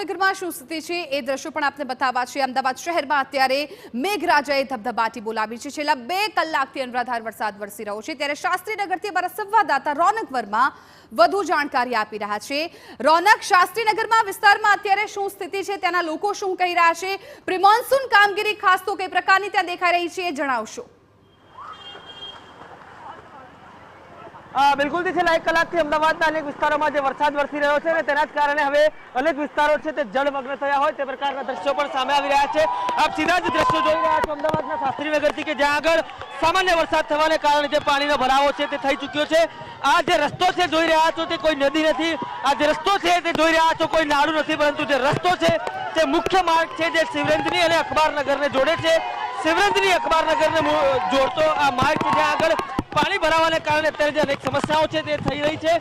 શાસ્ત્રીનગરમાં શું સ્થિતિ છે એ દ્રશ્યો પણ આપને બતાવવા છે। અમદાવાદ શહેરમાં અત્યારે મેઘરાજાએ ધબધબાટી બોલાવી છે। છેલ્લા 2 કલાકથી અનરાધાર વરસાદ વરસી રહ્યો છે, ત્યારે શાસ્ત્રીનગરથી અમારા સંવાદદાતા રોનક વર્મા વધુ જાણકારી આપી રહ્યા છે। રોનક, શાસ્ત્રીનગરમાં વિસ્તારમાં અત્યારે શું સ્થિતિ છે, ત્યાંના લોકો શું કહી રહ્યા છે, પ્રી મોન્સૂન કામગીરી ખાસ તો કઈ પ્રકારની ત્યાં દેખાઈ રહી છે, એ જણાવશો। બિલકુલ છેલ્લા 1 કલાકથી અમદાવાદના અનેક વિસ્તારોમાં જે વરસાદ વરસી રહ્યો છે અને તેના જ કારણે હવે અનેક વિસ્તારો છે તે જળમગ્ન થયા હોય તે પ્રકારના દ્રશ્યો પણ સામે આવી રહ્યા છે। આપ સીધા જ દ્રશ્યો જોઈ રહ્યા છો અમદાવાદના શાસ્ત્રીનગરથી કે જ્યાં આગળ સામાન્ય વરસાદ થવાને કારણે જે પાણીનો ભરાવો છે તે થઈ ચૂક્યો છે। આ જે રસ્તો છે જોઈ રહ્યા છો તે કોઈ નદી નથી, આ જે રસ્તો છે તે જોઈ રહ્યા છો કોઈ નાળું નથી, પરંતુ જે રસ્તો છે તે મુખ્ય માર્ગ છે જે શિવરેન્દ્રની અને અખબારનગરને જોડે છે। શિવરેન્દ્રની અખબારનગરને જોડતો આ માર્ગ છે જ્યાં આગળ પાણી ભરાવાને કારણે અત્યારે જે અનેક સમસ્યાઓ છે તે થઈ રહી છે।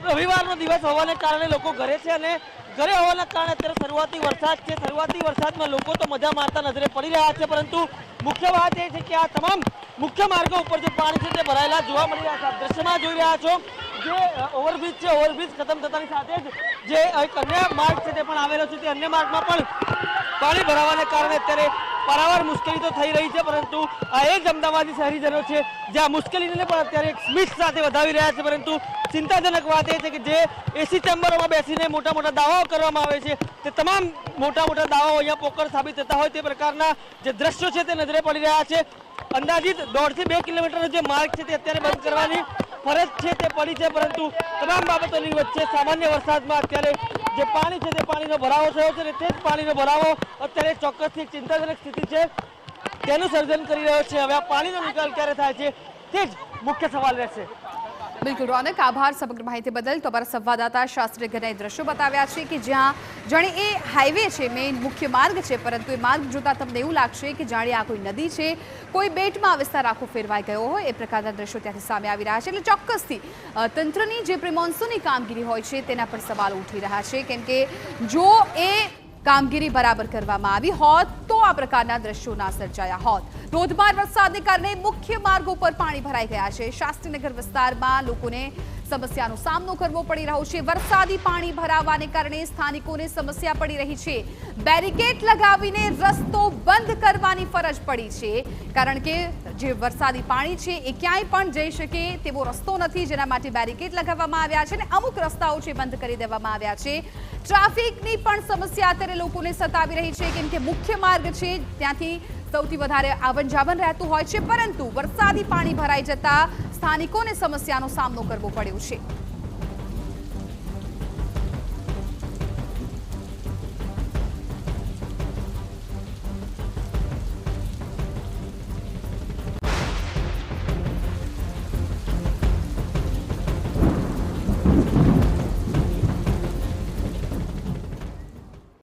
રવિવારનો દિવસ હોવાને કારણે લોકો ઘરે છે અને ઘરે હોવાના કારણે અત્યારે શરૂઆતી વરસાદ છે, શરૂઆતી વરસાદમાં લોકો તો મજા મારતા નજરે પડી રહ્યા છે, પરંતુ મુખ્ય વાત એ છે કે આ તમામ મુખ્ય માર્ગો ઉપર જે પાણી છે તે ભરાયેલા જોવા મળી રહ્યા છે। દ્રશ્યમાં જોઈ રહ્યા છો જે ઓવરબ્રિજ છે, ઓવરબ્રિજ ખતમ થતાની સાથે જ જે એક અન્ય માર્ગ છે તે પણ આવેલો છે, તે અન્ય માર્ગમાં પણ પાણી ભરાવાને કારણે અત્યારે પારાવાર મુશ્કેલી તો થઈ રહી છે, પરંતુ આ એ જ અમદાવાદી શહેરીજનો છે જ્યાં મુશ્કેલીને પણ અત્યારે એક સ્મિત સાથે વધાવી રહ્યા છે। પરંતુ ચિંતાજનક વાત એ છે કે જે એસી ચેમ્બરોમાં બેસીને મોટા મોટા દાવાઓ કરવામાં આવે છે તે તમામ મોટા મોટા દાવાઓ અહીંયા પોકળ સાબિત થતા હોય તે પ્રકારના જે દ્રશ્યો છે તે નજરે પડી રહ્યા છે। અંદાજિત 1.5 થી 2 કિલોમીટરનો જે માર્ગ છે તે અત્યારે બંધ કરવાની ફરજ છે તે પડી છે, પરંતુ તમામ બાબતોની વચ્ચે સામાન્ય વરસાદમાં અત્યારે જે પાણી છે તે પાણીનો ભરાવો થયો છે અને તે જ પાણીનો ભરાવો અત્યારે ચોક્કસથી ચિંતાજનક સ્થિતિ છે તેનું સર્જન કરી રહ્યો છે। હવે આ પાણીનો નિકાલ ક્યારે થાય છે તે જ મુખ્ય સવાલ રહેશે। બિલકુલ રોનક, આભાર સમગ્ર માહિતી બદલ। તો અમારા સંવાદદાતા શાસ્ત્રીનગરના દ્રશ્યો બતાવ્યા છે કે જ્યાં જાણે એ હાઈવે છે, મેઇન મુખ્ય માર્ગ છે, પરંતુ એ માર્ગ જોતા તમને એવું લાગશે કે જાણે આ કોઈ નદી છે, કોઈ બેટમાં આ વિસ્તાર આખો ફેરવાઈ ગયો હોય એ પ્રકારના દ્રશ્યો ત્યાંથી સામે આવી રહ્યા છે। એટલે ચોક્કસથી તંત્રની જે પ્રી મોન્સૂનની કામગીરી હોય છે તેના પર સવાલ ઉઠી રહ્યા છે, કેમ કે જો એ કામગીરી બરાબર કરવામાં આવી હોત તો આ પ્રકારના દ્રશ્યો ના સર્જાયા હોત। ધોધમાર વરસાદને કારણે મુખ્ય માર્ગો પર પાણી ભરાઈ ગયા છે। શાસ્ત્રીનગર વિસ્તારમાં લોકોને સમસ્યાનો સામનો કરવો પડી રહ્યો છે। વરસાદી પાણી ભરાવાને કારણે સ્થાનિકોને સમસ્યા પડી રહી છે। બેરિકેડ લગાવીને રસ્તો બંધ કરવાની ફરજ પડી છે, કારણ કે જે વરસાદી પાણી છે એ ક્યાંય પણ જઈ શકે તેવો રસ્તો નથી, જેના માટે બેરિકેડ લગાવવામાં આવ્યા છે અને અમુક રસ્તાઓ છે બંધ કરી દેવામાં આવ્યા છે। ટ્રાફિકની પણ સમસ્યા અત્યારે લોકોને સતાવી રહી છે, કેમ કે મુખ્ય માર્ગ છે ત્યાંથી સૌથી વધારે આવન જાવન રહેતું હોય છે, પરંતુ વરસાદી પાણી ભરાઈ જતા સ્થાનિકોને સમસ્યાનો સામનો કરવો પડ્યો છે।